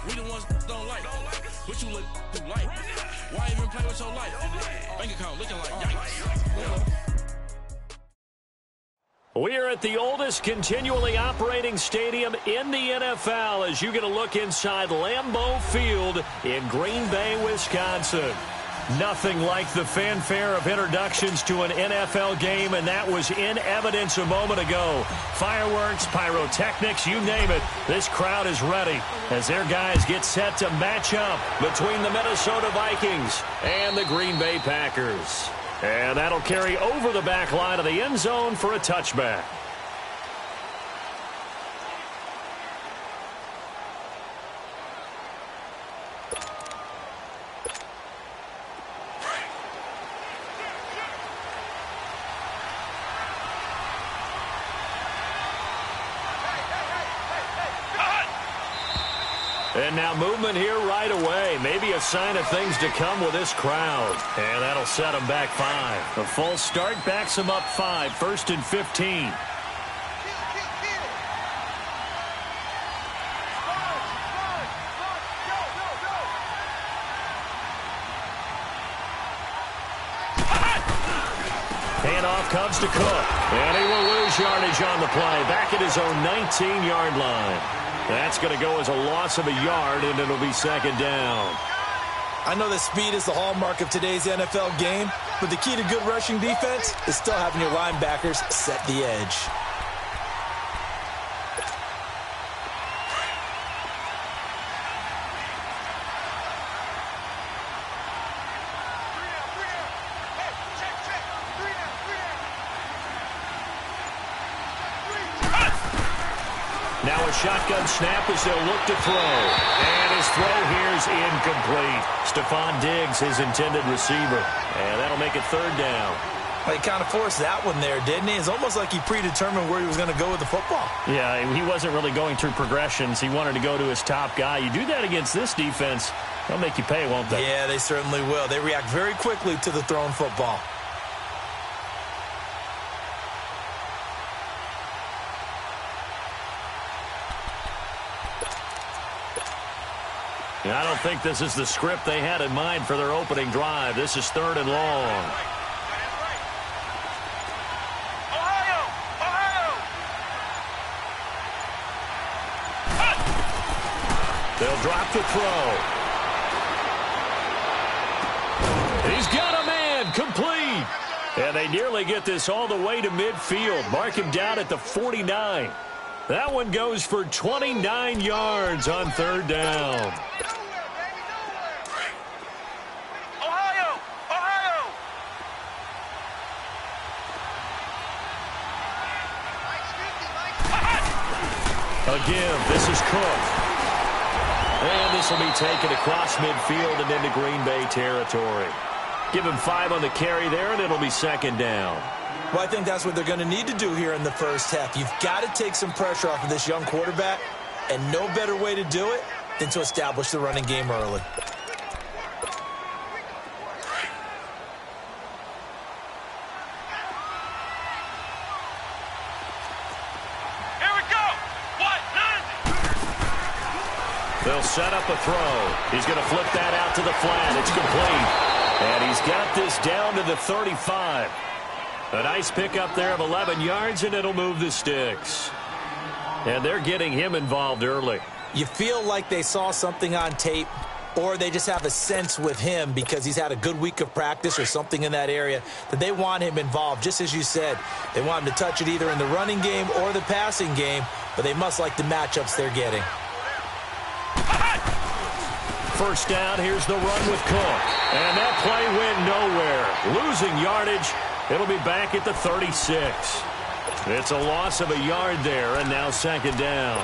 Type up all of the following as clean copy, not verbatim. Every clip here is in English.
We the ones don't like. What you look like? Why even play with your life? Bank account looking like yikes. We're at the oldest continually operating stadium in the NFL as you get a look inside Lambeau Field in Green Bay, Wisconsin. Nothing like the fanfare of introductions to an NFL game, and that was in evidence a moment ago. Fireworks, pyrotechnics, you name it. This crowd is ready as their guys get set to match up between the Minnesota Vikings and the Green Bay Packers. And that'll carry over the back line of the end zone for a touchback. And now movement here right away. Maybe a sign of things to come with this crowd. And that'll set them back 5. A false start backs them up 5. 1st and 15. Handoff comes to Cook. And he will lose yardage on the play. Back at his own 19-yard line. That's going to go as a loss of a yard, and it'll be 2nd down. I know that speed is the hallmark of today's NFL game, but the key to good rushing defense is still having your linebackers set the edge. Now a shotgun snap as they'll look to throw. And his throw here is incomplete. Stephon Diggs, his intended receiver. And that'll make it 3rd down. Well, he kind of forced that one there, didn't he? It's almost like he predetermined where he was going to go with the football. Yeah, he wasn't really going through progressions. He wanted to go to his top guy. You do that against this defense, they'll make you pay, won't they? Yeah, they certainly will. They react very quickly to the thrown football. I don't think this is the script they had in mind for their opening drive. This is 3rd and long. They'll drop the throw. He's got a man, complete. And they nearly get this all the way to midfield. Mark him down at the 49. That one goes for 29 yards on 3rd down. Again, this is Cook. And this will be taken across midfield and into Green Bay territory. Give him 5 on the carry there, and it'll be 2nd down. Well, I think that's what they're going to need to do here in the first half. You've got to take some pressure off of this young quarterback, and no better way to do it than to establish the running game early. They'll set up a throw. He's going to flip that out to the flat. It's complete. And he's got this down to the 35. A nice pickup there of 11 yards, and it'll move the sticks. And they're getting him involved early. You feel like they saw something on tape, or they just have a sense with him because he's had a good week of practice or something in that area that they want him involved. Just as you said, they want him to touch it either in the running game or the passing game, but they must like the matchups they're getting. 1st down, here's the run with Cook. And that play went nowhere. Losing yardage. It'll be back at the 36. It's a loss of a yard there, and now 2nd down.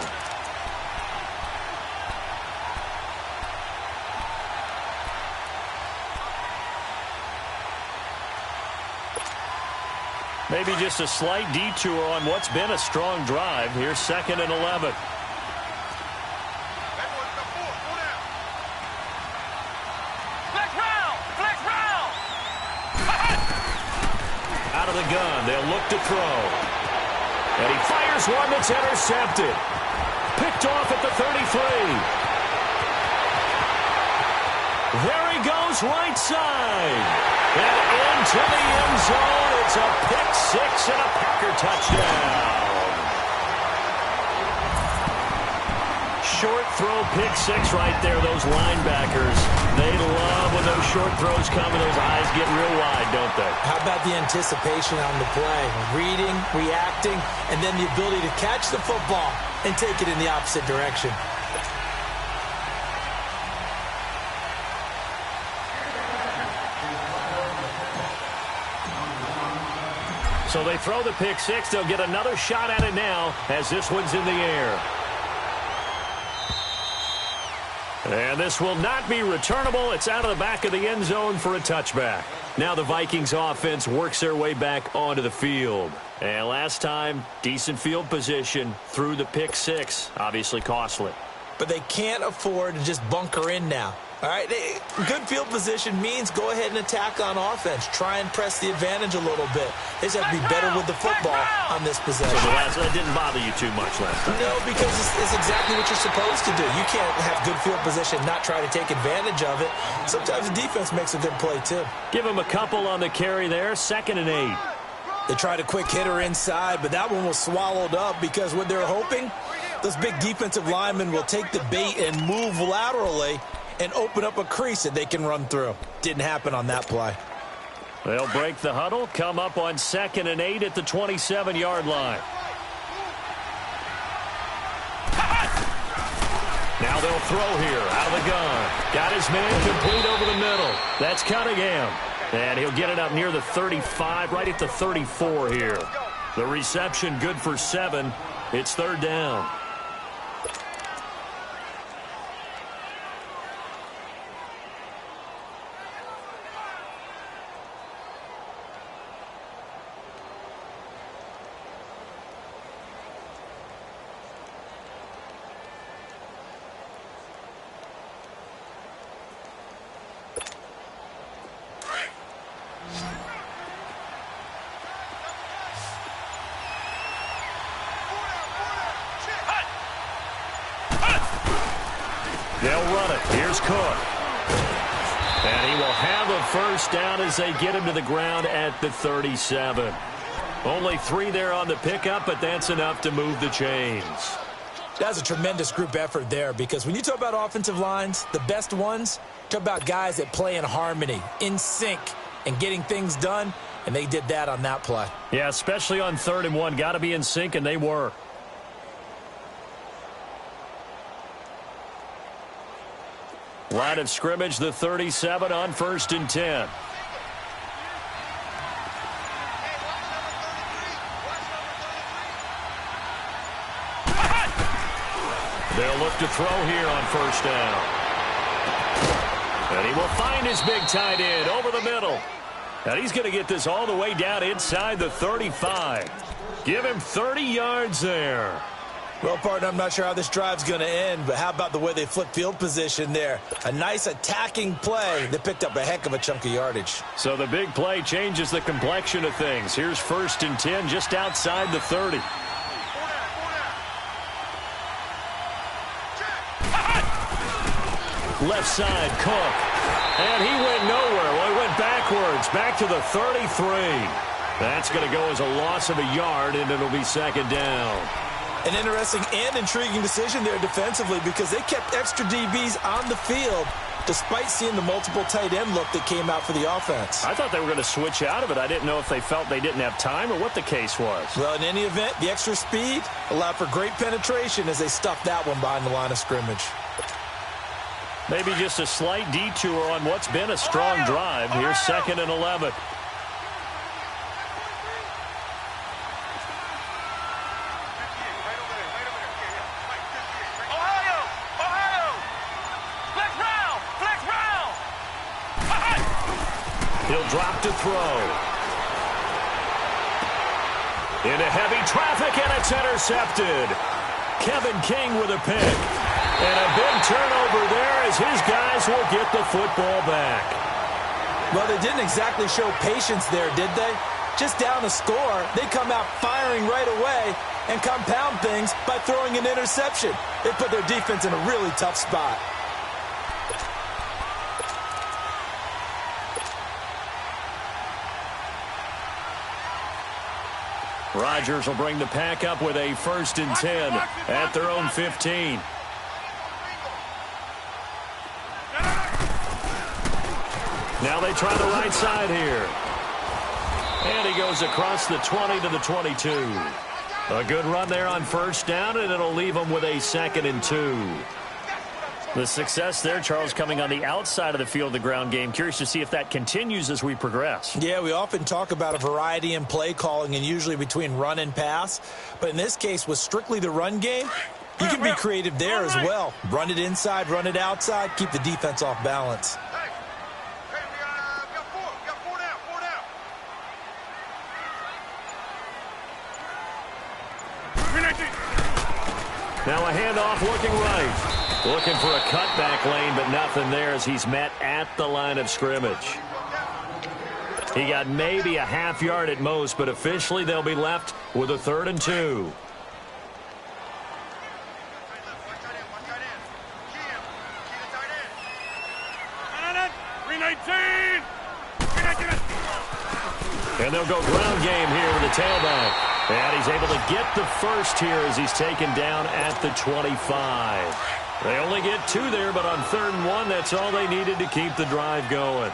Maybe just a slight detour on what's been a strong drive. Here's 2nd and 11. Out of the gun, they'll look to throw. And he fires one that's intercepted. Picked off at the 33. goes right side. And into the end zone. It's a pick six and a Packer touchdown. Short throw pick six right there. Those linebackers, they love when those short throws come and those eyes get real wide, don't they? How about the anticipation on the play? Reading, reacting, and then the ability to catch the football and take it in the opposite direction. So they throw the pick six. They'll get another shot at it now as this one's in the air. And this will not be returnable. It's out of the back of the end zone for a touchback. Now the Vikings offense works their way back onto the field. And last time, decent field position through the pick six. Obviously costly. But they can't afford to just bunker in now. All right, good field position means go ahead and attack on offense. Try and press the advantage a little bit. They just have to be better with the football on this possession. So that didn't bother you too much last time? No, because it's exactly what you're supposed to do. You can't have good field position, not try to take advantage of it. Sometimes the defense makes a good play, too. Give them a couple on the carry there, 2nd and 8. They tried a quick hitter inside, but that one was swallowed up because what they're hoping, those big defensive linemen will take the bait and move laterally and open up a crease that they can run through. Didn't happen on that play. They'll break the huddle, come up on 2nd and 8 at the 27-yard line. Now they'll throw here out of the gun. Got his man complete over the middle. That's Cunningham. And he'll get it up near the 35, right at the 34 here. The reception good for 7. It's 3rd down. They'll run it. Here's Cook. And he will have a first down as they get him to the ground at the 37. Only 3 there on the pickup, but that's enough to move the chains. That's a tremendous group effort there because when you talk about offensive lines, the best ones, talk about guys that play in harmony, in sync, and getting things done, and they did that on that play. Yeah, especially on 3rd and 1. Got to be in sync, and they were. Line of scrimmage, the 37 on 1st and 10. They'll look to throw here on 1st down. And he will find his big tight end over the middle. And he's going to get this all the way down inside the 35. Give him 30 yards there. Well, partner, I'm not sure how this drive's going to end, but how about the way they flip field position there? A nice attacking play that picked up a heck of a chunk of yardage. So the big play changes the complexion of things. Here's 1st and 10 just outside the 30. Left side, Cook. And he went nowhere. Well, he went backwards, back to the 33. That's going to go as a loss of a yard, and it'll be 2nd down. An interesting and intriguing decision there defensively because they kept extra DBs on the field despite seeing the multiple tight end look that came out for the offense. I thought they were going to switch out of it. I didn't know if they felt they didn't have time or what the case was. Well, in any event, the extra speed allowed for great penetration as they stuffed that one behind the line of scrimmage. Maybe just a slight detour on what's been a strong drive. Here's 2nd and 11. He'll drop to throw. Into heavy traffic, and it's intercepted. Kevin King with a pick. And a big turnover there as his guys will get the football back. Well, they didn't exactly show patience there, did they? Just down a score, they come out firing right away and compound things by throwing an interception. They put their defense in a really tough spot. Rodgers will bring the pack up with a 1st and 10 at their own 15. Now they try the right side here. And he goes across the 20 to the 22. A good run there on 1st down, and it'll leave them with a 2nd and 2. The success there, Charles, coming on the outside of the field, the ground game. Curious to see if that continues as we progress. Yeah, we often talk about a variety in play calling and usually between run and pass. But in this case, with strictly the run game, you can be creative there as well. Run it inside, run it outside, keep the defense off balance. Now a handoff looking right. Looking for a cutback lane, but nothing there as he's met at the line of scrimmage. He got maybe a half yard at most, but officially they'll be left with a 3rd and 2. And they'll go ground game here with the tailback. And he's able to get the first here as he's taken down at the 25. They only get 2 there, but on 3rd and 1, that's all they needed to keep the drive going.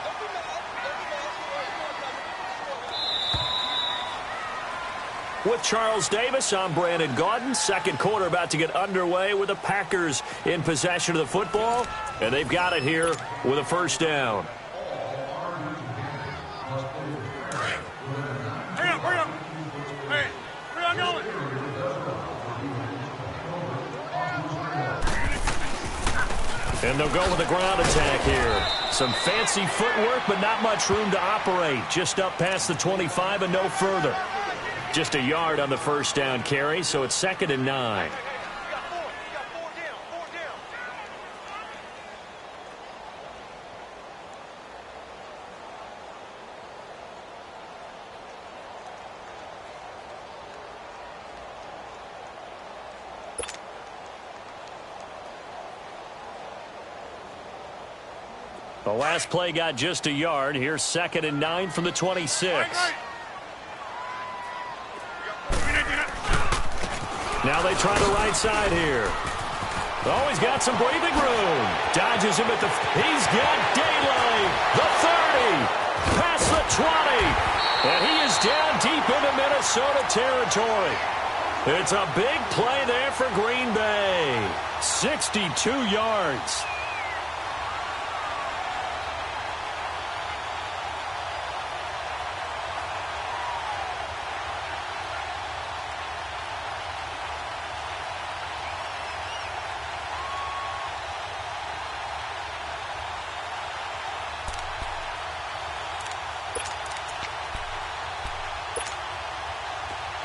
With Charles Davis, I'm Brandon Gaudin. 2nd quarter about to get underway with the Packers in possession of the football. And they've got it here with a 1st down. And they'll go with a ground attack here. Some fancy footwork, but not much room to operate. Just up past the 25 and no further. Just a yard on the 1st down carry, so it's 2nd and 9. The last play got just a yard. Here's 2nd and 9 from the 26. Now they try the right side here. Oh, he's got some breathing room. Dodges him at the... He's got daylight. The 30. Past the 20. And he is down deep into Minnesota territory. It's a big play there for Green Bay. 62 yards.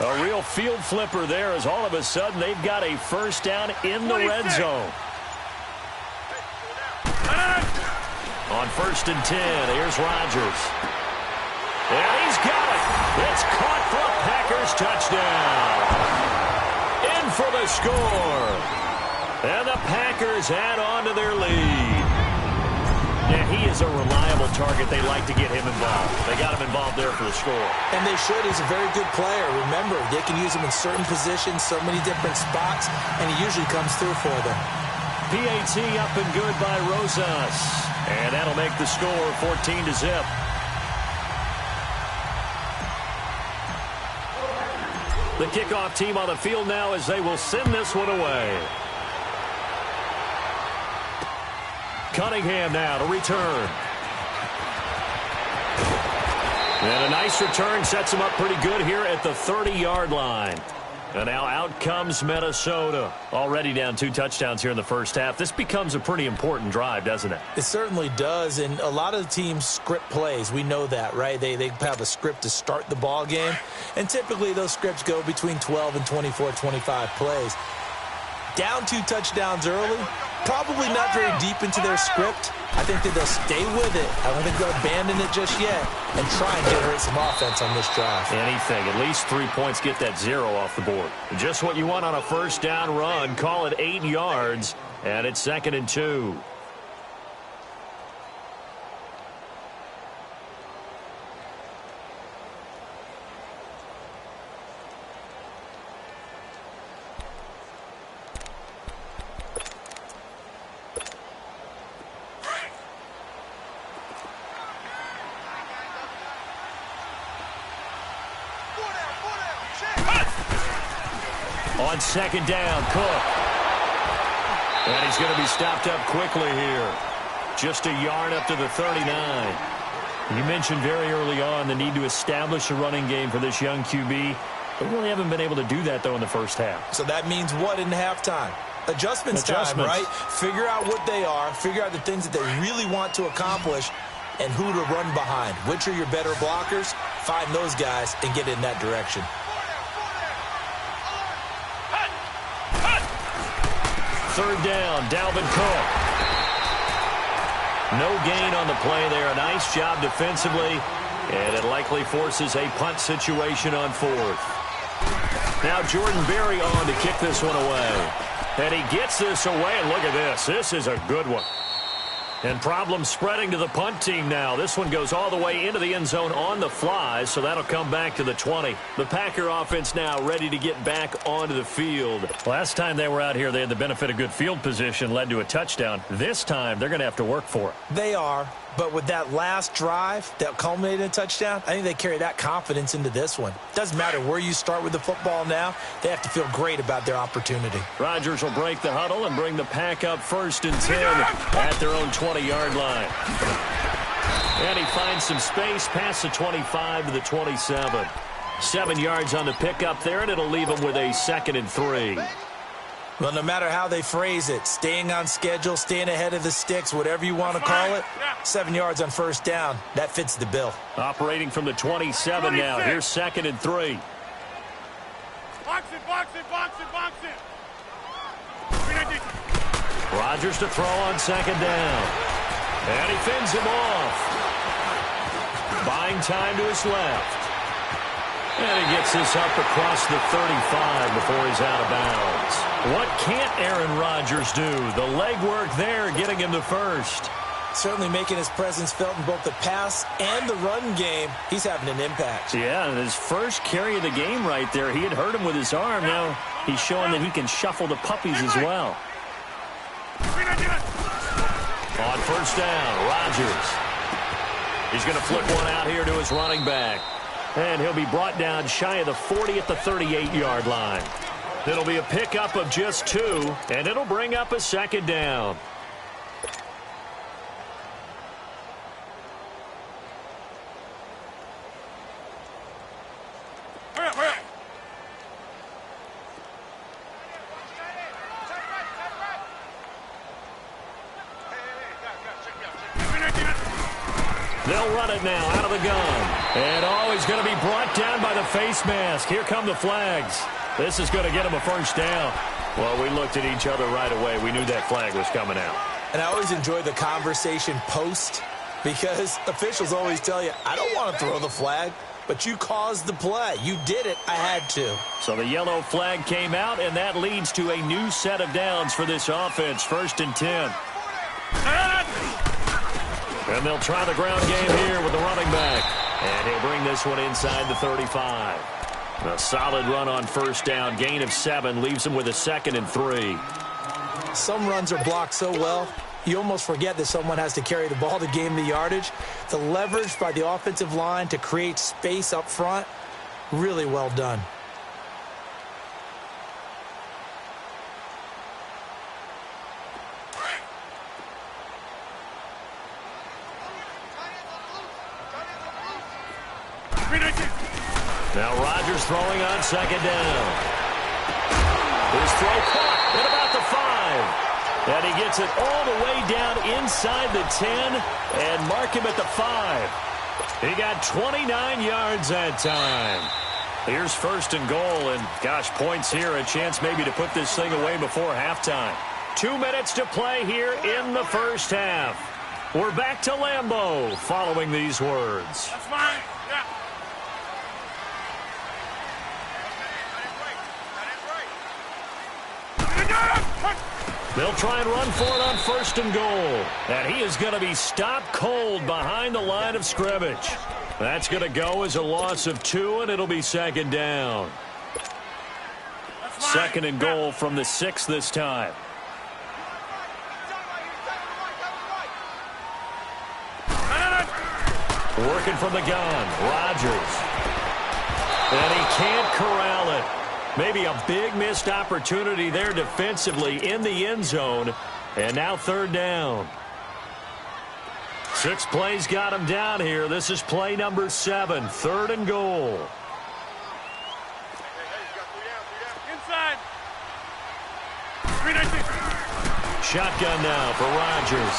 A real field flipper there as all of a sudden they've got a 1st down in the red zone. On 1st and 10, here's Rodgers. And he's got it. It's caught for a Packers touchdown. In for the score. And the Packers add on to their lead. Yeah, he is a reliable target. They like to get him involved. They got him involved there for the score. And they should. He's a very good player. Remember, they can use him in certain positions, so many different spots, and he usually comes through for them. PAT up and good by Rosas. And that'll make the score 14-0. The kickoff team on the field now as they will send this one away. Cunningham now to return. And a nice return sets him up pretty good here at the 30-yard line. And now out comes Minnesota. Already down 2 touchdowns here in the first half. This becomes a pretty important drive, doesn't it? It certainly does, and a lot of the teams script plays. We know that, right? They have a script to start the ball game, and typically those scripts go between 12 and 24, 25 plays. Down 2 touchdowns early, probably not very deep into their script. I think that they'll stay with it. I don't think they'll abandon it just yet and try and generate some offense on this drive. Anything. At least 3 points, get that 0 off the board. Just what you want on a first down run. Call it 8 yards, and it's 2nd and 2. On second down, Cook. And he's going to be stopped up quickly here. Just a yard up to the 39. You mentioned very early on the need to establish a running game for this young QB. They really haven't been able to do that, though, in the first half. So that means what in halftime? Adjustments time, right? Figure out what they are. Figure out the things that they really want to accomplish and who to run behind. Which are your better blockers? Find those guys and get in that direction. Third down, Dalvin Cook. No gain on the play there. A nice job defensively, and it likely forces a punt situation on fourth. Now Jordan Berry on to kick this one away. And he gets this away, and look at this. This is a good one. And problem spreading to the punt team now. This one goes all the way into the end zone on the fly, so that'll come back to the 20. The Packer offense now ready to get back onto the field. Last time they were out here, they had the benefit of good field position, led to a touchdown. This time, they're going to have to work for it. They are, but with that last drive that culminated in a touchdown, I think they carry that confidence into this one. Doesn't matter where you start with the football now, they have to feel great about their opportunity. Rodgers will break the huddle and bring the Pack up 1st and 10 at their own 20-yard line. And he finds some space past the 25 to the 27. 7 yards on the pickup there, and it'll leave him with a 2nd and 3. Well, no matter how they phrase it, staying on schedule, staying ahead of the sticks, whatever you want to call it, 7 yards on first down, that fits the bill. Operating from the 27 now. Here's 2nd and 3. Box it, box it, box it, box it. Rodgers to throw on 2nd down. And he fends him off. Buying time to his left. And he gets this up across the 35 before he's out of bounds. What can't Aaron Rodgers do? The legwork there getting him the first. Certainly making his presence felt in both the pass and the run game. He's having an impact. Yeah, and his first carry of the game right there, he had hurt him with his arm. Now he's showing that he can shuffle the puppies as well. On first down, Rodgers. He's going to flip one out here to his running back. And he'll be brought down shy of the 40 at the 38-yard line. It'll be a pickup of just 2, and it'll bring up a 2nd down. They'll run it now out of the gun. And he's going to be brought down by the face mask. Here come the flags. This is going to get him a first down. Well, we looked at each other right away. We knew that flag was coming out. And I always enjoy the conversation post because officials always tell you, I don't want to throw the flag, but you caused the play. You did it. I had to. So the yellow flag came out, and that leads to a new set of downs for this offense. 1st and 10. And they'll try the ground game here with the running back. And he'll bring this one inside the 35. A solid run on first down. Gain of 7 leaves him with a 2nd and 3. Some runs are blocked so well, you almost forget that someone has to carry the ball to gain the yardage. The leverage by the offensive line to create space up front, really well done. Now Rodgers throwing on 2nd down. His throw caught at about the 5. And he gets it all the way down inside the 10 and mark him at the 5. He got 29 yards that time. Here's 1st and goal, and gosh, points here, a chance maybe to put this thing away before halftime. 2 minutes to play here in the first half. We're back to Lambeau following these words. That's fine. Yeah. They'll try and run for it on 1st and goal. And he is going to be stopped cold behind the line of scrimmage. That's going to go as a loss of 2, and it'll be 2nd down. 2nd and goal from the 6 this time. Working from the gun, Rodgers. And he can't corral it. Maybe a big missed opportunity there defensively in the end zone. And now third down. 6 plays got him down here. This is play number 7, 3rd and goal. Inside. 319. Shotgun now for Rodgers.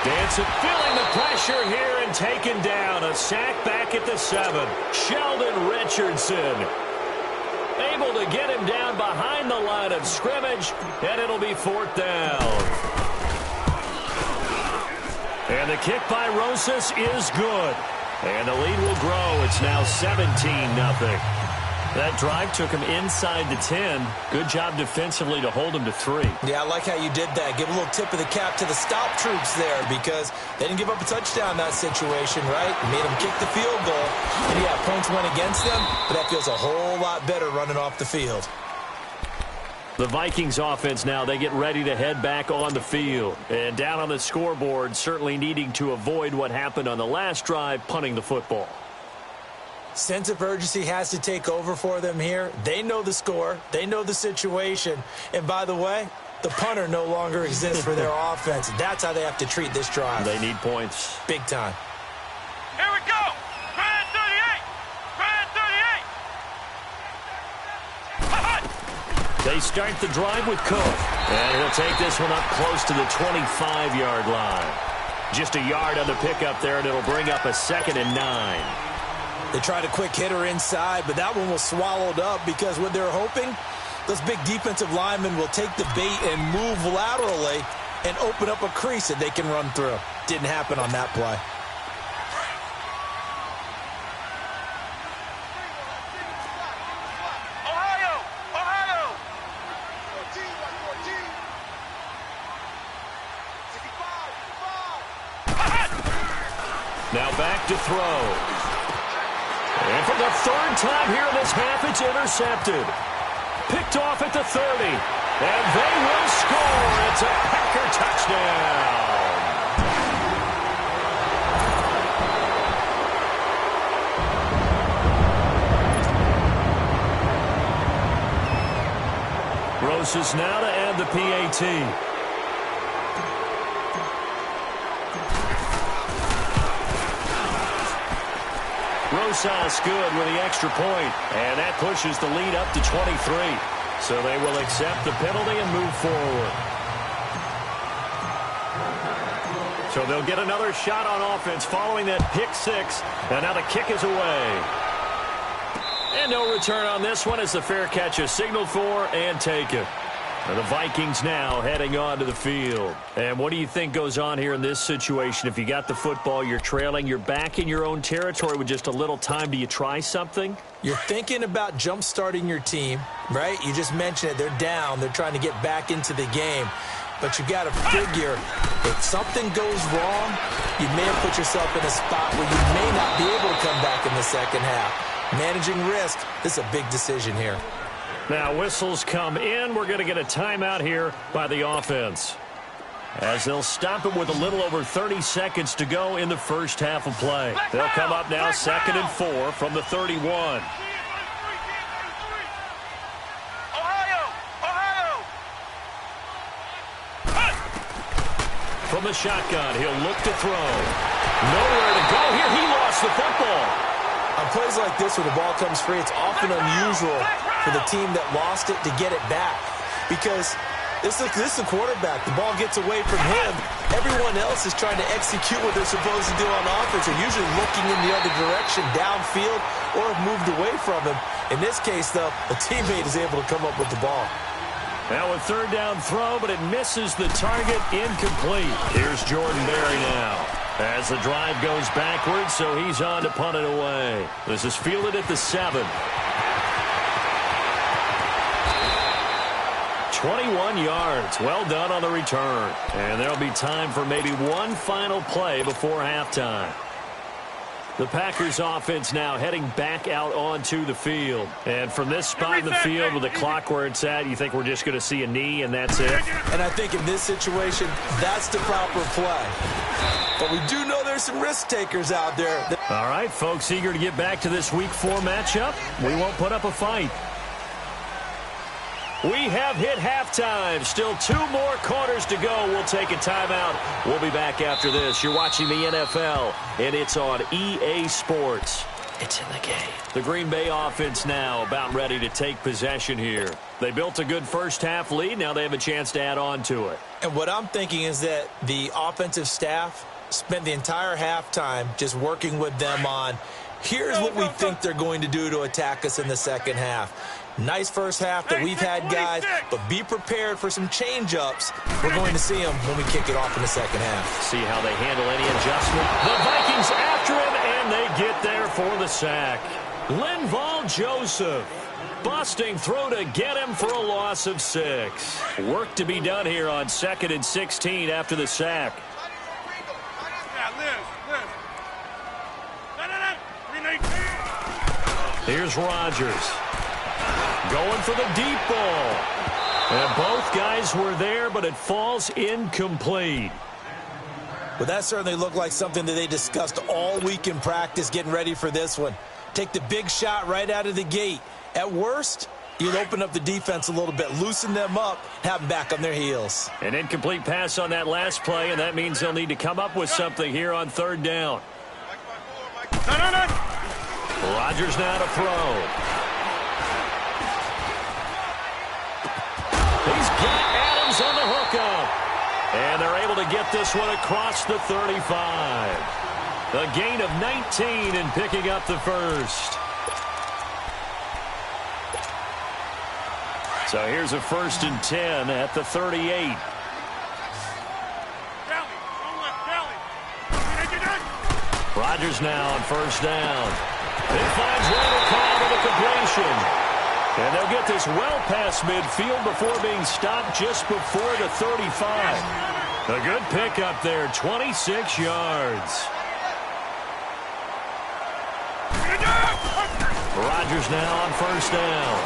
Danson feeling the pressure here and taken down. A sack back at the 7. Sheldon Richardson able to get him down behind the line of scrimmage, and it'll be 4th down. And the kick by Rosas is good. And the lead will grow. It's now 17-0. That drive took him inside the 10. Good job defensively to hold him to 3. Yeah, I like how you did that. Give a little tip of the cap to the stop troops there because they didn't give up a touchdown in that situation, right? Made them kick the field goal. And yeah, points went against them, but that feels a whole lot better running off the field. The Vikings offense now, they get ready to head back on the field. And down on the scoreboard, certainly needing to avoid what happened on the last drive, punting the football. Sense of urgency has to take over for them here. They know the score. They know the situation. And by the way, the punter no longer exists for their offense. That's how they have to treat this drive. They need points. Big time. Here we go. Brad 38. Brad 38. They start the drive with Cook. And he'll take this one up close to the 25-yard line. Just a yard on the pickup there, and it'll bring up a 2nd and 9. They tried a quick hitter inside, but that one was swallowed up because what they're hoping, those big defensive linemen will take the bait and move laterally and open up a crease that they can run through. Didn't happen on that play. Ohio. Ohio. Now back to throw. And for the 3rd time here in this half, it's intercepted. Picked off at the 30. And they will score. It's a Packer touchdown. Rosas now to add the PAT. Rosas good with the extra point, and that pushes the lead up to 23. So they will accept the penalty and move forward. So they'll get another shot on offense following that pick 6, and now the kick is away. And no return on this one as the fair catch is signaled for and taken. And the Vikings now heading on to the field. And what do you think goes on here in this situation? If you got the football, you're trailing, you're back in your own territory with just a little time. Do you try something? You're thinking about jump-starting your team, right? You just mentioned it. They're down. They're trying to get back into the game. But you got to figure if something goes wrong, you may have put yourself in a spot where you may not be able to come back in the second half. Managing risk, this is a big decision here. Now whistles come in. We're going to get a timeout here by the offense, as they'll stop it with a little over 30 seconds to go in the first half of play. They'll come up now 2nd and 4 from the 31. Ohio. Ohio. From the shotgun, he'll look to throw. Nowhere to go here. He lost the football. On plays like this where the ball comes free, it's often unusual for the team that lost it to get it back. Because this is the quarterback. The ball gets away from him. Everyone else is trying to execute what they're supposed to do on offense. They're usually looking in the other direction, downfield, or have moved away from him. In this case, though, a teammate is able to come up with the ball. Now a 3rd down throw, but it misses the target, incomplete. Here's Jordan Berry now, as the drive goes backwards, so he's on to punt it away. This is fielded at the 7. 21 yards. Well done on the return. And there'll be time for maybe one final play before halftime. The Packers offense now heading back out onto the field. And from this spot in the field with the clock where it's at, you think we're just going to see a knee and that's it? And I think in this situation, that's the proper play. But we do know there's some risk takers out there. All right, folks, eager to get back to this Week 4 matchup. We won't put up a fight. We have hit halftime. Still 2 more quarters to go. We'll take a timeout. We'll be back after this. You're watching the NFL, and it's on EA Sports. It's in the game. The Green Bay offense now about ready to take possession here. They built a good first-half lead. Now they have a chance to add on to it. And what I'm thinking is that the offensive staff spent the entire halftime just working with them on, here's what we think they're going to do to attack us in the second half. Nice first half that we've had, guys, but be prepared for some change-ups. We're going to see them when we kick it off in the second half. See how they handle any adjustment. The Vikings after him, and they get there for the sack. Linval Joseph busting through to get him for a loss of 6. Work to be done here on 2nd and 16 after the sack. Here's Rodgers. Going for the deep ball. And both guys were there, but it falls incomplete. Well, that certainly looked like something that they discussed all week in practice getting ready for this one. Take the big shot right out of the gate. At worst, you'll open up the defense a little bit, loosen them up, have them back on their heels. An incomplete pass on that last play, and that means they'll need to come up with something here on 3rd down. Rodgers now to throw. He's got Adams on the hookup. And they're able to get this one across the 35. A gain of 19 and picking up the first. So here's a 1st and 10 at the 38. Rodgers now on 1st down. He finds Randall Cobb with a completion. And they'll get this well past midfield before being stopped just before the 35. A good pickup there, 26 yards. Rodgers now on 1st down.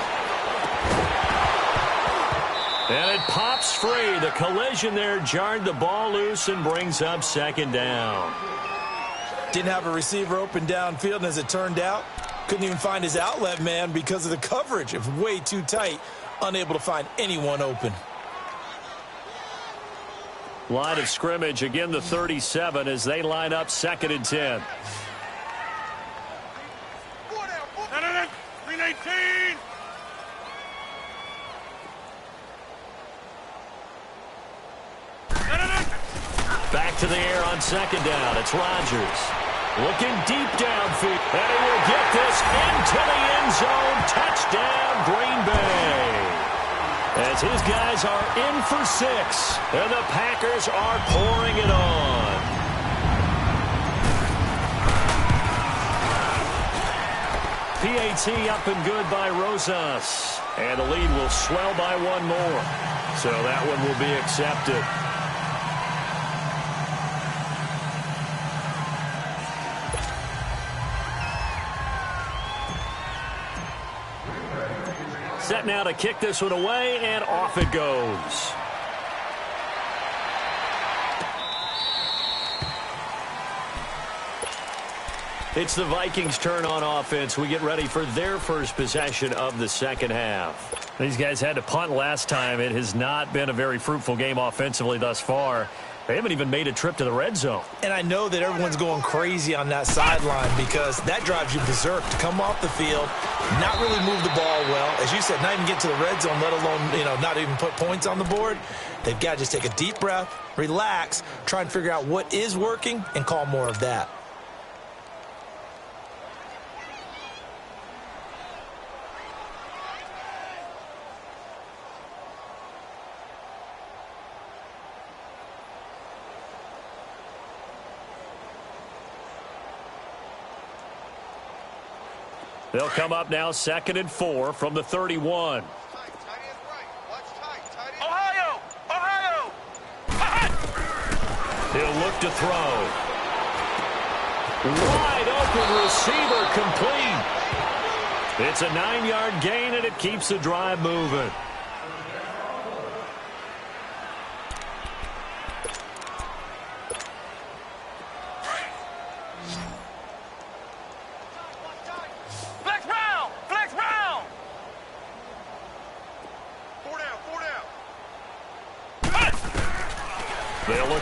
And it pops free. The collision there jarred the ball loose and brings up 2nd down. Didn't have a receiver open downfield, and as it turned out, couldn't even find his outlet man because of the coverage. It was way too tight, unable to find anyone open. Line of scrimmage, again the 37 as they line up 2nd and 10. 319. Back to the air on 2nd down. It's Rodgers. Looking deep downfield. And he will get this into the end zone. Touchdown, Green Bay. As his guys are in for 6. And the Packers are pouring it on. PAT up and good by Rosas. And the lead will swell by 1 more. So that one will be accepted. Set now to kick this one away, and off it goes. It's the Vikings' turn on offense. We get ready for their first possession of the second half. These guys had to punt last time. It has not been a very fruitful game offensively thus far. They haven't even made a trip to the red zone. And I know that everyone's going crazy on that sideline because that drives you berserk to come off the field, not really move the ball well. As you said, not even get to the red zone, let alone, not even put points on the board. They've got to just take a deep breath, relax, try and figure out what is working and call more of that. They'll come up now 2nd and 4 from the 31. Ohio! Ohio! He'll look to throw. Wide open receiver complete. It's a 9-yard gain, and it keeps the drive moving.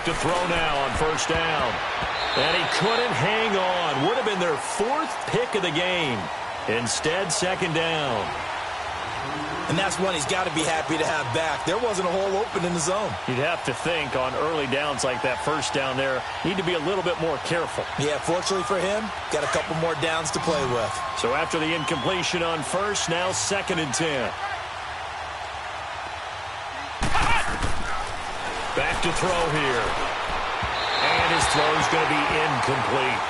look to throw now on first down. And he couldn't hang on. Would have been their 4th pick of the game. Instead, second down. And that's one he's got to be happy to have back. There wasn't a hole open in the zone. You'd have to think on early downs like that, first down there, need to be a little bit more careful. Yeah, fortunately for him, got a couple more downs to play with. So after the incompletion on first, now 2nd and 10. Back to throw here. And his throw is going to be incomplete.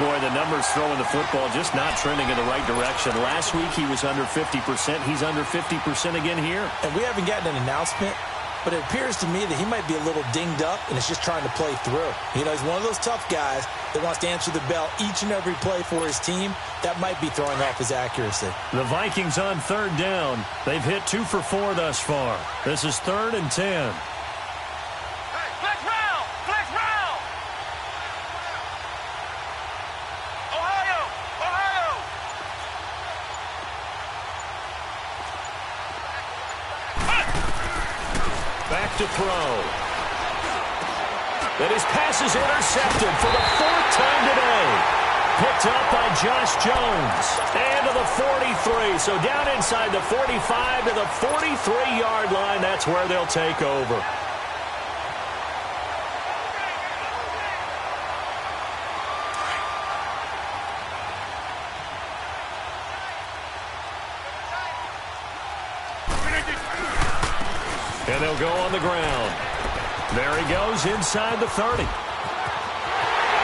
Boy, the numbers throwing the football just not trending in the right direction. Last week he was under 50%. He's under 50% again here. And we haven't gotten an announcement, but it appears to me that he might be a little dinged up and is just trying to play through. You know, he's one of those tough guys that wants to answer the bell each and every play for his team. That might be throwing off his accuracy. The Vikings on 3rd down. They've hit 2 for 4 thus far. This is 3rd and 10. To throw. And his pass is intercepted for the 4th time today. Picked up by Josh Jones. And to the 43. So down inside the 45 to the 43-yard line. That's where they'll take over. And they'll go on the ground. There he goes inside the 30.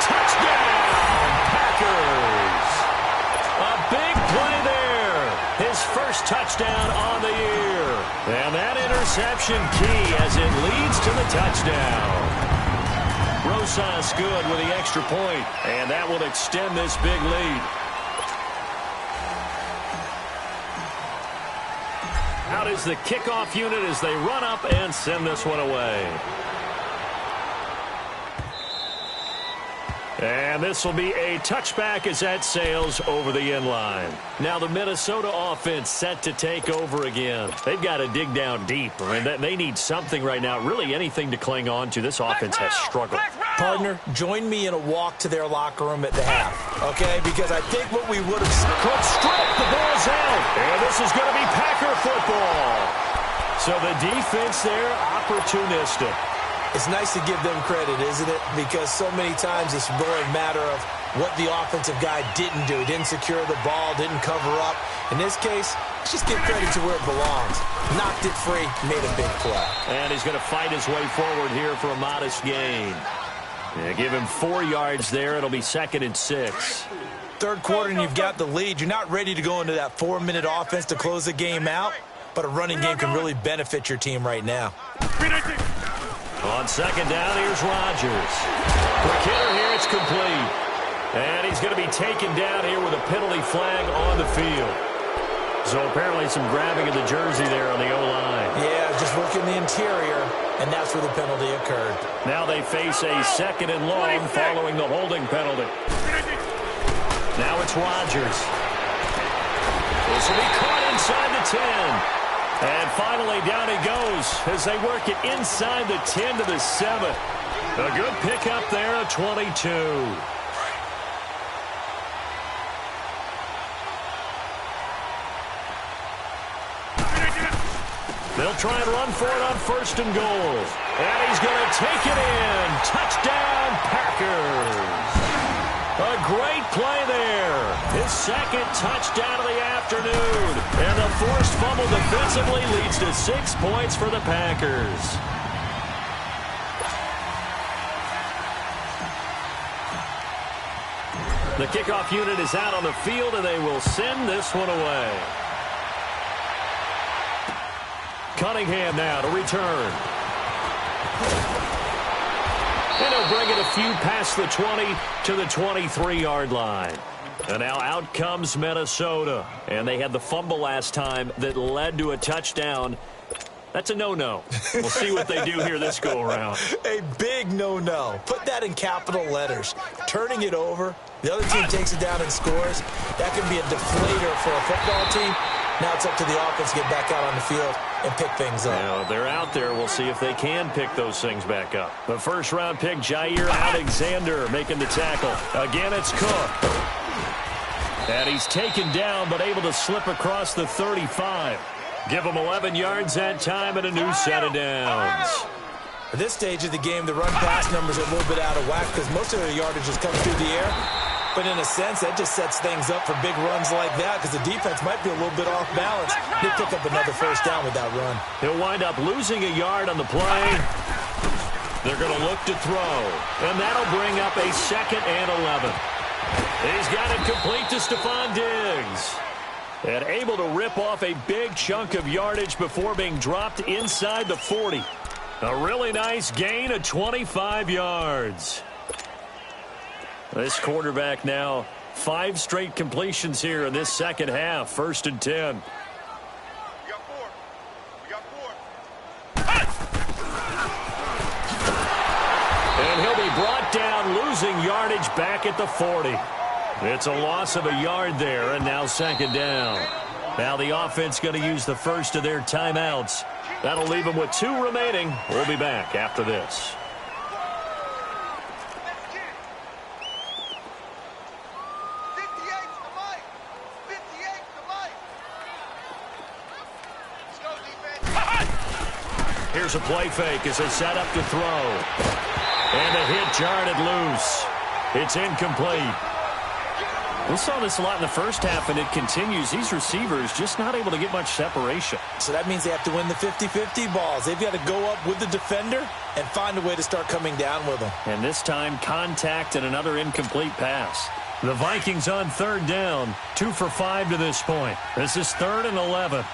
Touchdown, Packers! A big play there. His first touchdown on the year. And that interception key as it leads to the touchdown. Rosas good with the extra point, and that will extend this big lead. Out is the kickoff unit as they run up and send this one away. And this will be a touchback as that sails over the end line. Now the Minnesota offense set to take over again. They've got to dig down deep. I mean, they need something right now, really anything to cling on to. This offense has struggled. Partner, join me in a walk to their locker room at the half, okay? Because I think what we would have... Could strike, the ball's out. And this is going to be Packer football. So the defense there, opportunistic. It's nice to give them credit, isn't it? Because so many times it's more a matter of what the offensive guy didn't do. Didn't secure the ball, didn't cover up. In this case, let's just give credit to where it belongs. Knocked it free, made a big play. And he's going to fight his way forward here for a modest gain. Yeah, give him 4 yards there. It'll be 2nd and 6. Third quarter and you've got the lead. You're not ready to go into that 4-minute offense to close the game out, but a running game can really benefit your team right now. On 2nd down, here's Rodgers. Quick hitter here, it's complete. And he's going to be taken down here with a penalty flag on the field. So apparently some grabbing of the jersey there on the O-line. Yeah, just looking the interior, and that's where the penalty occurred. Now they face a 2nd and long following the holding penalty. Now it's Rodgers. This will be caught inside the 10. And finally, down he goes as they work it inside the 10 to the 7. A good pickup there at 22. They'll try and run for it on 1st and goal. And he's going to take it in. Touchdown, Packers. A great play there. His 2nd touchdown of the afternoon. And the forced fumble defensively leads to 6 points for the Packers. The kickoff unit is out on the field, and they will send this one away. Cunningham now to return. And he'll bring it a few past the 20 to the 23-yard line. And now out comes Minnesota. And they had the fumble last time that led to a touchdown. That's a no-no. We'll see what they do here this go-around. A big no-no. Put that in capital letters. Turning it over, the other team takes it down and scores. That can be a deflator for a football team. Now it's up to the offense to get back out on the field and pick things up. Now, they're out there. We'll see if they can pick those things back up. The first-round pick, Jair Alexander, making the tackle. Again, it's Cook. And he's taken down, but able to slip across the 35. Give him 11 yards that time and a new set of downs. At this stage of the game, the run-pass numbers are a little bit out of whack because most of their yardage is coming through the air. But in a sense, that just sets things up for big runs like that because the defense might be a little bit off balance. He'll pick up another first down with that run. He'll wind up losing a yard on the play. They're going to look to throw. And that'll bring up a 2nd and 11. He's got it complete to Stephon Diggs. And able to rip off a big chunk of yardage before being dropped inside the 40. A really nice gain of 25 yards. This quarterback now 5 straight completions here in this second half. 1st and 10. We got 4. We got 4. And he'll be brought down, losing yardage back at the 40. It's a loss of a yard there, and now 2nd down. Now the offense going to use the first of their timeouts. That'll leave them with 2 remaining. We'll be back after this. Here's a play fake as they set up to throw. And a hit jarred loose. It's incomplete. We saw this a lot in the first half, and it continues. These receivers just not able to get much separation. So that means they have to win the 50-50 balls. They've got to go up with the defender and find a way to start coming down with them. And this time, contact and another incomplete pass. The Vikings on 3rd down, 2 for 5 to this point. This is 3rd and 11.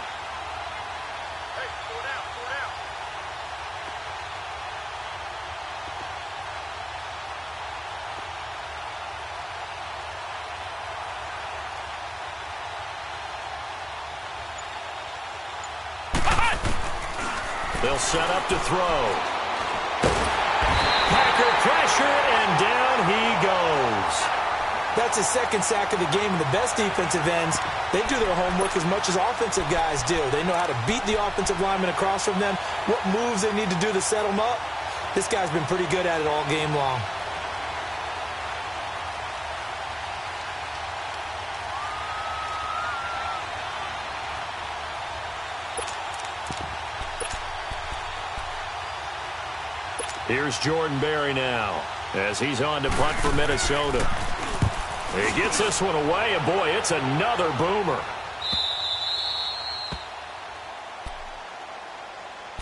They'll set up to throw. Packer pressure, and down he goes. That's his 2nd sack of the game, and the best defensive ends, they do their homework as much as offensive guys do. They know how to beat the offensive lineman across from them, what moves they need to do to set them up. This guy's been pretty good at it all game long. Here's Jordan Berry now as he's on to punt for Minnesota. He gets this one away, and boy, it's another boomer.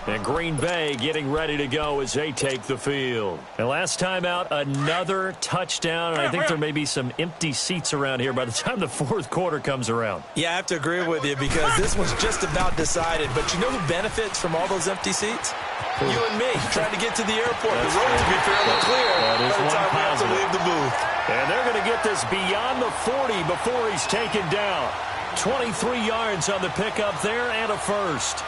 And Green Bay getting ready to go as they take the field. And last time out, another touchdown, and I think there may be some empty seats around here by the time the 4th quarter comes around. Yeah, I have to agree with you because this one's just about decided. But you know who benefits from all those empty seats? You and me, trying to get to the airport. The road to be fairly clear by the time we have to leave the booth. And they're going to get this beyond the 40 before he's taken down. 23 yards on the pickup there and a first.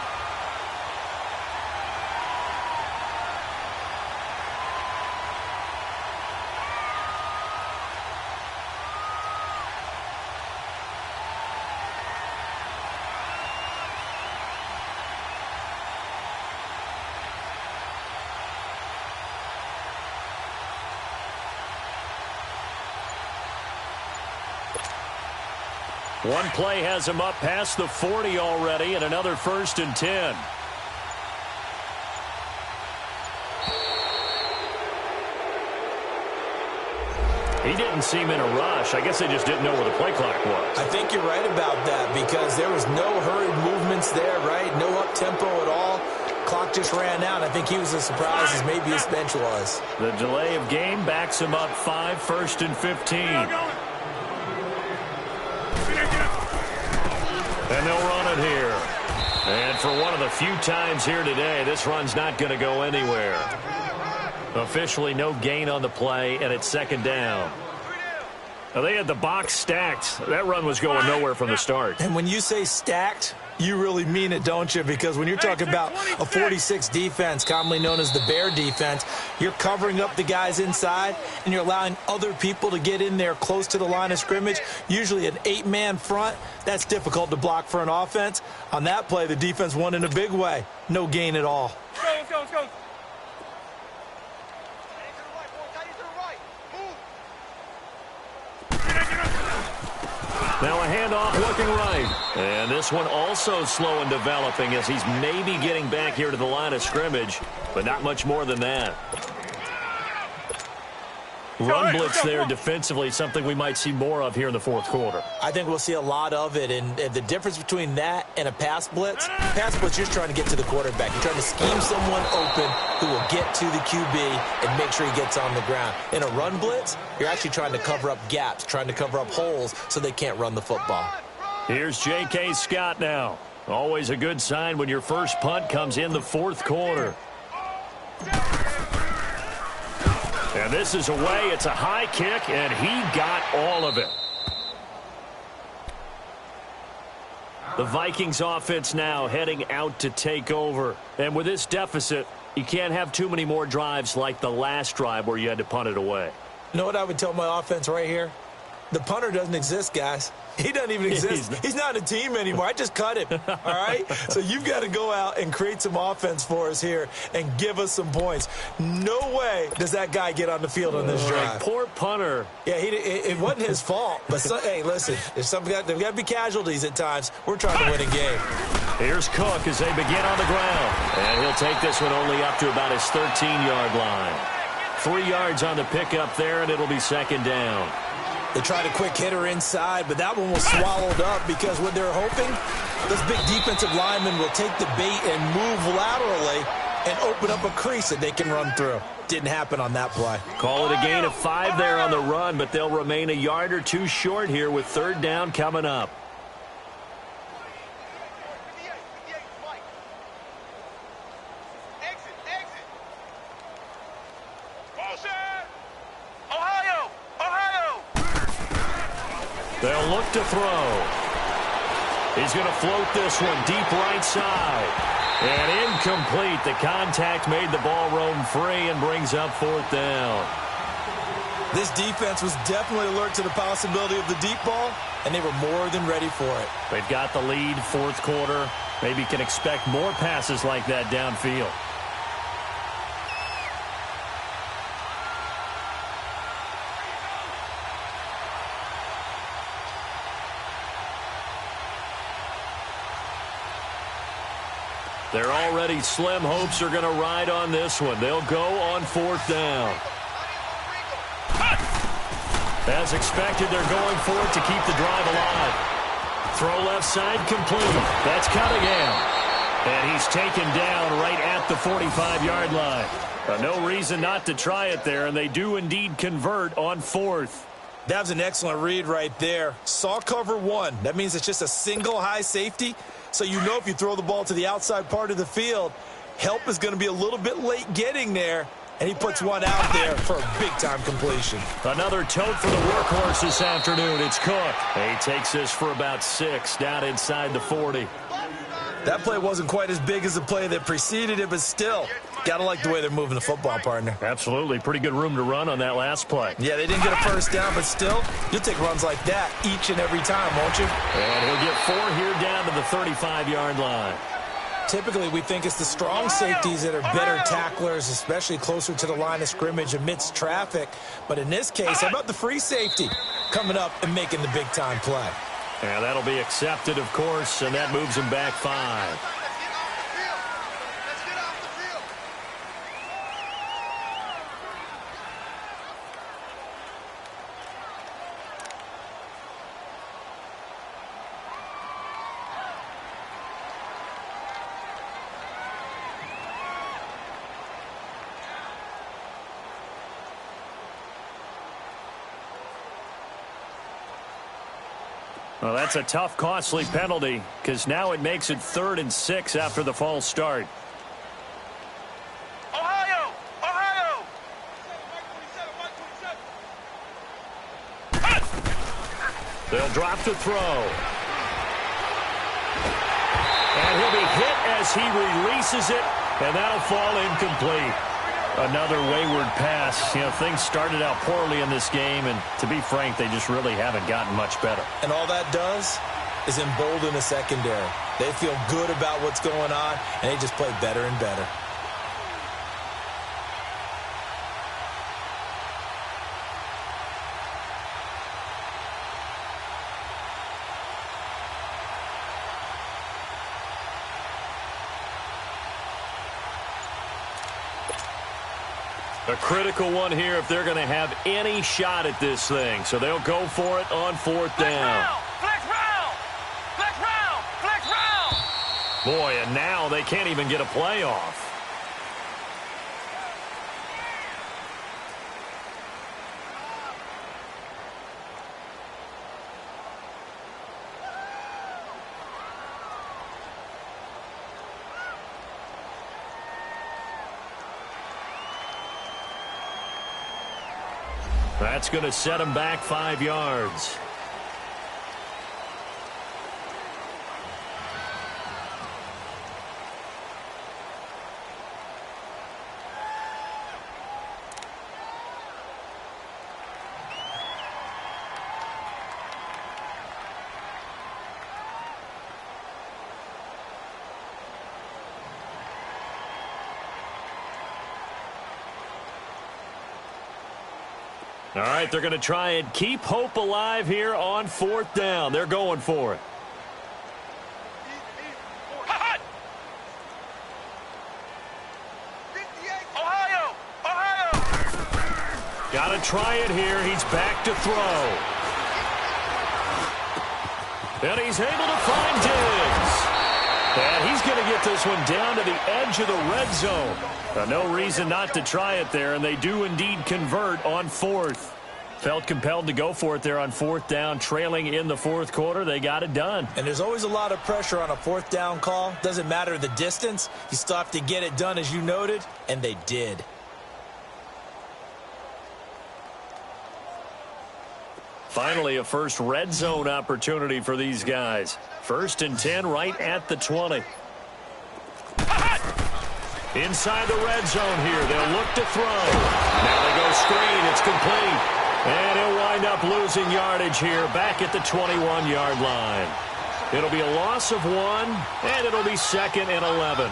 One play has him up past the 40 already, and another 1st and 10. He didn't seem in a rush. I guess they just didn't know where the play clock was. I think you're right about that because there was no hurried movements there, right? No up-tempo at all. Clock just ran out. I think he was as surprised as maybe his bench was. The delay of game backs him up 5, 1st and 15. And they'll run it here. And for one of the few times here today, this run's not going to go anywhere. Officially no gain on the play, and it's 2nd down. Now, they had the box stacked. That run was going nowhere from the start. And when you say stacked, You really mean it, don't you? Because when you're talking about a 46 defense, commonly known as the Bear defense, you're covering up the guys inside, and you're allowing other people to get in there close to the line of scrimmage, usually an 8-man front. That's difficult to block for an offense. On that play, the defense won in a big way. No gain at all. Let's go, let's go. Now a handoff looking right. And this one also slow in developing as he's maybe getting back here to the line of scrimmage, but not much more than that. Run blitz there defensively, something we might see more of here in the fourth quarter. I think we'll see a lot of it, and the difference between that and a pass blitz, you're just trying to get to the quarterback. You're trying to scheme someone open who will get to the QB and make sure he gets on the ground. In a run blitz, you're actually trying to cover up gaps, trying to cover up holes so they can't run the football. Here's J.K. Scott now. Always a good sign when your first punt comes in the fourth quarter. And this is away. It's a high kick, and he got all of it. The Vikings offense now heading out to take over. And with this deficit, you can't have too many more drives like the last drive where you had to punt it away. You know what I would tell my offense right here? The punter doesn't exist, guys. He doesn't even exist. He's not a team anymore. I just cut him, all right? So you've got to go out and create some offense for us here and give us some points. No way does that guy get on the field on this drive. Poor punter. Yeah, it wasn't his fault. But, hey, listen, there's got to be casualties at times. We're trying to win a game. Here's Cook as they begin on the ground. And he'll take this one only up to about his 13-yard line. 3 yards on the pickup there, and it'll be second down. They tried a quick hitter inside, but that one was swallowed up because what they're hoping, this big defensive lineman will take the bait and move laterally and open up a crease that they can run through. Didn't happen on that play. Call it a gain of 5 there on the run, but they'll remain a yard or two short here with third down coming up. They'll look to throw. He's going to float this one deep right side. And incomplete. The contact made the ball roam free and brings up fourth down. This defense was definitely alert to the possibility of the deep ball, and they were more than ready for it. They've got the lead, fourth quarter. Maybe can expect more passes like that downfield. They're already slim hopes are going to ride on this one. They'll go on fourth down. As expected, they're going for it to keep the drive alive. Throw left side complete. That's Cunningham. And he's taken down right at the 45-yard line. No reason not to try it there, and they do indeed convert on fourth. That was an excellent read right there. Saw cover one. That means it's just a single high safety. So you know if you throw the ball to the outside part of the field, help is going to be a little bit late getting there. And he puts one out there for a big-time completion. Another tote for the workhorse this afternoon. It's Cook. He takes this for about 6 down inside the 40. That play wasn't quite as big as the play that preceded it, but still, got to like the way they're moving the football, partner. Absolutely. Pretty good room to run on that last play. Yeah, they didn't get a first down, but still, you'll take runs like that each and every time, won't you? And he'll get 4 here down to the 35-yard line. Typically, we think it's the strong safeties that are better tacklers, especially closer to the line of scrimmage amidst traffic. But in this case, how about the free safety coming up and making the big-time play? Yeah, that'll be accepted, of course, and that moves him back 5. Well, that's a tough, costly penalty because now it makes it 3rd and 6 after the false start. Ohio! They'll drop to throw. And he'll be hit as he releases it, and that'll fall incomplete. Another wayward pass. You know, things started out poorly in this game, and to be frank, they just really haven't gotten much better. And all that does is embolden the secondary. They feel good about what's going on, and they just play better and better. A critical one here if they're going to have any shot at this thing. So they'll go for it on fourth down. Flex round! Flex round! Flex round! Boy, and now they can't even get a play off. That's going to set him back 5 yards. All right, they're going to try and keep hope alive here on fourth down. They're going for it. Ohio! Ohio! Got to try it here. He's back to throw. And he's able to find Diggs. And he's going to get this one down to the edge of the red zone. No reason not to try it there, and they do indeed convert on fourth. Felt compelled to go for it there on fourth down, trailing in the fourth quarter. They got it done. And there's always a lot of pressure on a fourth down call. Doesn't matter the distance. You still have to get it done, as you noted, and they did. Finally, a first red zone opportunity for these guys. 1st and 10 right at the 20. Inside the red zone here. They'll look to throw. Now they go screen. It's complete. And he'll wind up losing yardage here back at the 21-yard line. It'll be a loss of 1, and it'll be 2nd and 11.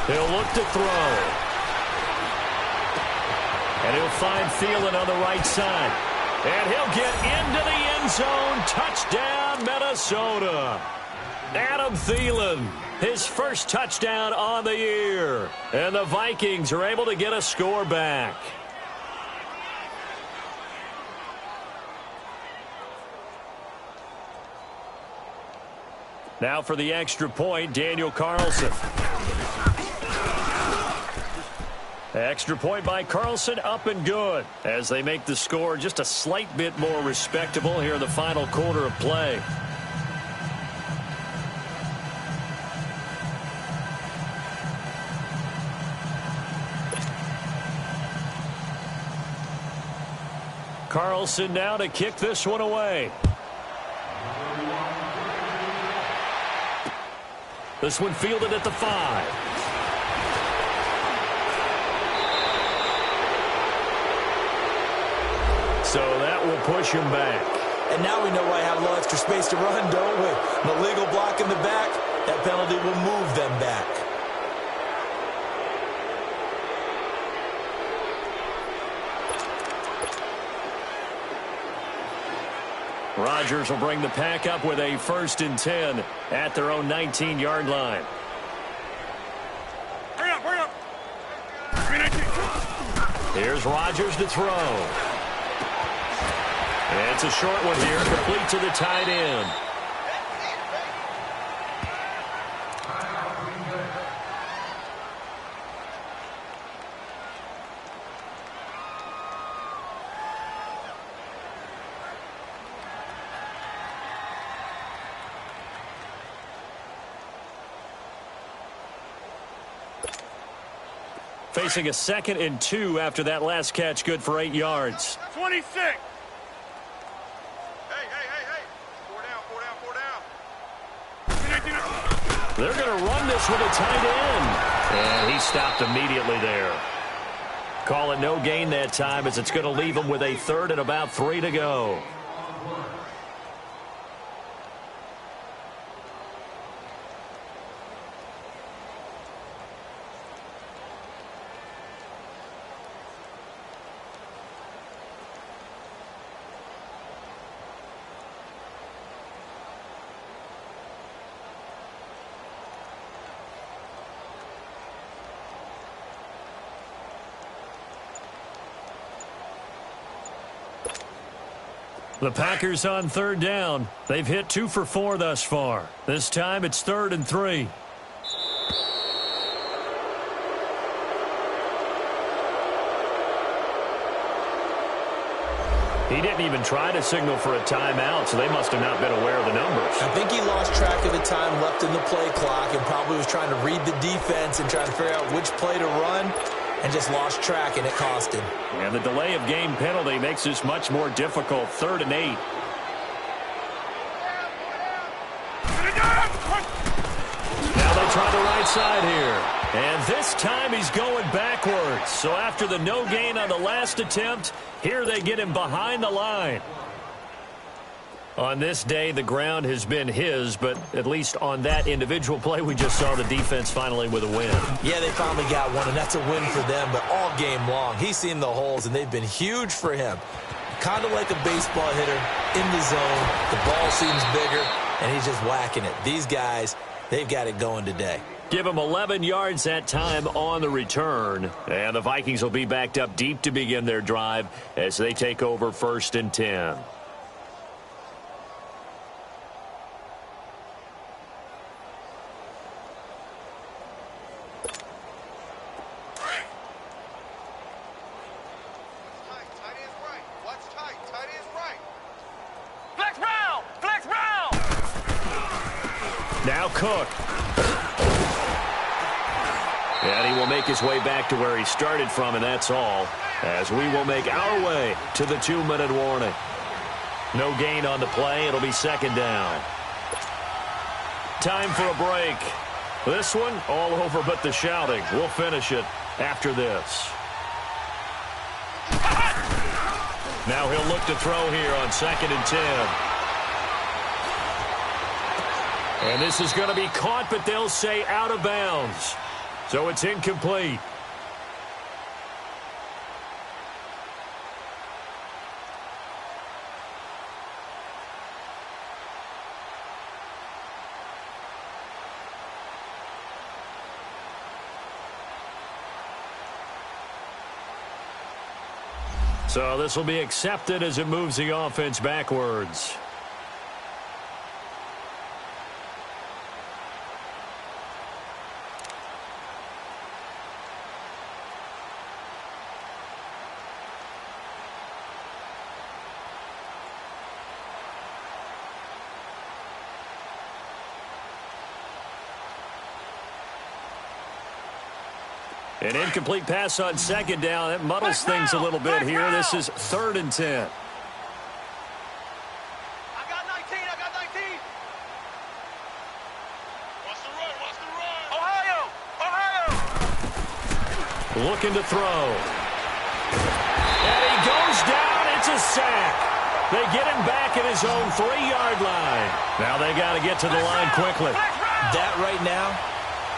He'll look to throw. And he'll find Thielen on the right side. And he'll get into the end zone. Touchdown, Minnesota. Adam Thielen, his first touchdown on the year. And the Vikings are able to get a score back. Now for the extra point, Daniel Carlson. Extra point by Carlson, up and good, as they make the score just a slight bit more respectable here in the final quarter of play. Carlson now to kick this one away. This one fielded at the 5. So that will push him back. And now we know why I have a little extra space to run, don't we? An illegal block in the back, that penalty will move them back. Rodgers will bring the pack up with a 1st and 10 at their own 19-yard line. Hurry up, hurry up. Here's Rodgers to throw. And it's a short one here, complete to the tight end. Facing a 2nd and 2 after that last catch, good for 8 yards. 26. Hey. 4 down. They're going to run this with a tight end. And he stopped immediately there. Call it no gain that time as it's going to leave him with a 3rd and about 3 to go. The Packers on 3rd down. They've hit 2 for 4 thus far. This time it's 3rd and 3. He didn't even try to signal for a timeout, so they must have not been aware of the numbers. I think he lost track of the time left in the play clock and probably was trying to read the defense and trying to figure out which play to run. And just lost track, and it cost him. And the delay of game penalty makes this much more difficult. 3rd and 8. Now they try the right side here. And this time he's going backwards. So after the no gain on the last attempt, here they get him behind the line. On this day, the ground has been his, but at least on that individual play, we just saw the defense finally with a win. Yeah, they finally got one, and that's a win for them, but all game long, he's seen the holes, and they've been huge for him. Kind of like a baseball hitter in the zone. The ball seems bigger, and he's just whacking it. These guys, they've got it going today. Give him 11 yards that time on the return, and the Vikings will be backed up deep to begin their drive as they take over 1st and 10. Now Cook. And he will make his way back to where he started from, and that's all, as we will make our way to the 2-minute warning. No gain on the play. It'll be 2nd down. Time for a break. This one all over but the shouting. We'll finish it after this. Now he'll look to throw here on 2nd and 10. And this is going to be caught, but they'll say out of bounds. So it's incomplete. So this will be accepted as it moves the offense backwards. An incomplete pass on 2nd down. That muddles things a little bit here. This is 3rd and 10. I got 19. What's the run? Ohio. Looking to throw. And he goes down. It's a sack. They get him back at his own 3-yard line. Now they got to get to the line quickly. That right now,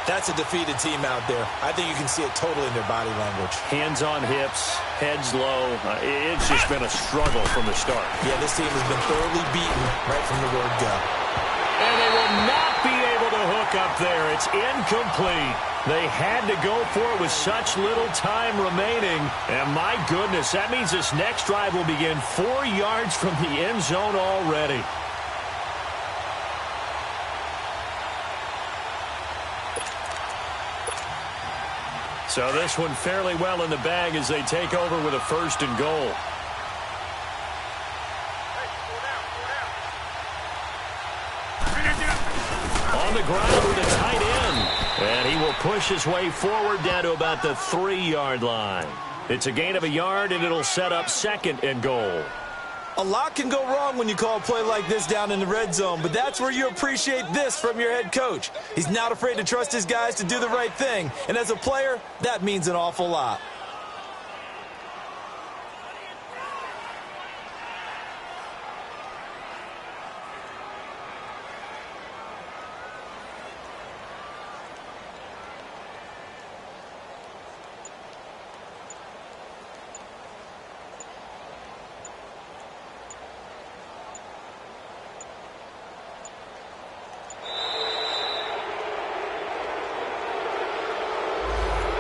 that's a defeated team out there. I think you can see it totally in their body language. Hands on hips, heads low. It's just been a struggle from the start. Yeah, this team has been thoroughly beaten right from the word go. And they will not be able to hook up there. It's incomplete. They had to go for it with such little time remaining. And my goodness, that means this next drive will begin 4 yards from the end zone already. So this one fairly well in the bag as they take over with a 1st and goal. On the ground with a tight end. And he will push his way forward down to about the 3-yard line. It's a gain of a yard, and it'll set up 2nd and goal. A lot can go wrong when you call a play like this down in the red zone, but that's where you appreciate this from your head coach. He's not afraid to trust his guys to do the right thing, and as a player, that means an awful lot.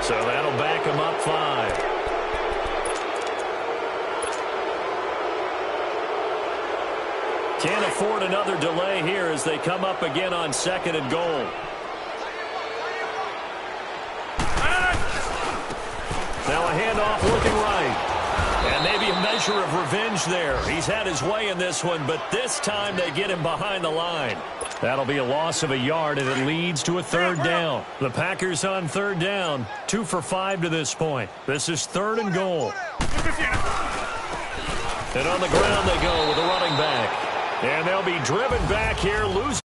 So that'll back him up 5. Can't afford another delay here as they come up again on 2nd and goal. Now a handoff looking right. And maybe a measure of revenge there. He's had his way in this one, but this time they get him behind the line. That'll be a loss of a yard, and it leads to a 3rd down. The Packers on 3rd down, 2 for 5 to this point. This is 3rd and goal. And on the ground they go with a running back. And they'll be driven back here, losing